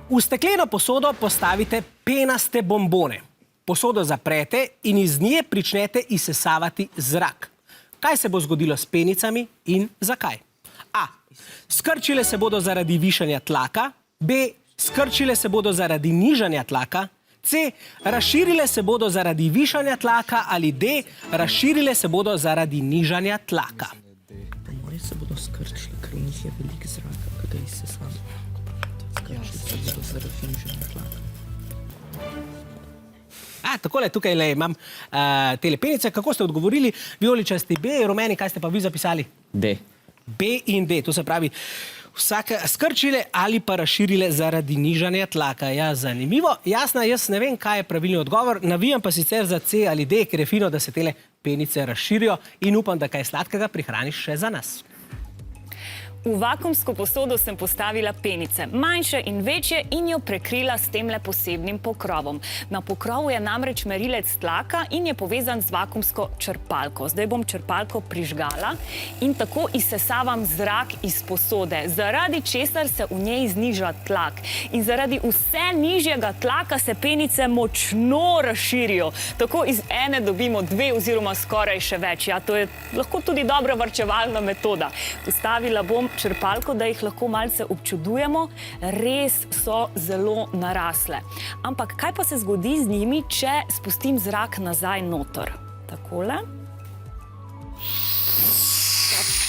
V stekleno posodo postavite penaste bombone. Posodo zaprete in iz nje pričnete izsesavati zrak. Kaj se bo zgodilo s penicami in zakaj? A. Skrčile se bodo zaradi višanja tlaka. B. Skrčile se bodo zaradi nižanja tlaka. C. Razširile se bodo zaradi višanja tlaka. Ali D. Razširile se bodo zaradi nižanja tlaka. Pomori se bodo skrčili, ker v njih je veliko zraka, ki ga izsesamo. Skrčili se bodo zaradi nižanja tlaka. Takole, tukaj imam tele penice. Kako ste odgovorili? Vijoličasti B, rumeni, kaj ste pa vi zapisali? D. B in D, to se pravi vsake skrčile ali pa razširile zaradi nižanja tlaka. Ja, zanimivo. Jasna, jaz ne vem, kaj je pravilni odgovor. Navijam pa sicer za C ali D, ker je fino, da se tele penice razširijo in upam, da kaj sladkega prihraniš še za nas. V vakuumsko posodo sem postavila penice, manjše in večje, in jo prekrila s temle posebnim pokrovom. Na pokrovu je namreč merilec tlaka in je povezan z vakuumsko črpalko. Zdaj bom črpalko prižgala in tako izsesavam zrak iz posode, zaradi česar se v njej zniža tlak. In zaradi vse nižjega tlaka se penice močno razširijo. Tako iz ene dobimo dve oziroma skoraj še več. Ja, to je lahko tudi dobra varčevalna metoda. Ustavila bom črpalko, da jih lahko malce občudujemo. Res so zelo narasle. Ampak kaj pa se zgodi z njimi, če spustim zrak nazaj noter? Takole.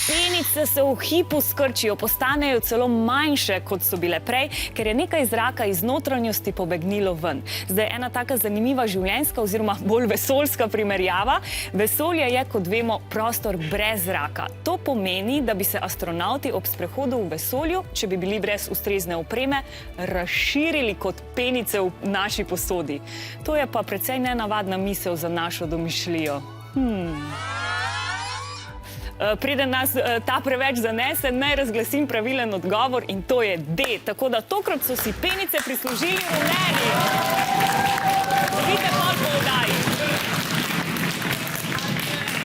Penice se v hipu skrčijo, postanejo celo manjše, kot so bile prej, ker je nekaj zraka iz notranjosti pobegnilo ven. Zdaj ena taka zanimiva življenjska oziroma bolj vesoljska primerjava. Vesolje je, kot vemo, prostor brez zraka. To pomeni, da bi se astronavti ob sprehodu v vesolju, če bi bili brez ustrezne opreme, razširili kot penice v naši posodi. To je pa precej nenavadna misel za našo domišljijo. Preden nas ta preveč zanese, naj razglasim pravilen odgovor in to je D. Tako da tokrat so si penice prislužili rumeni. Dobite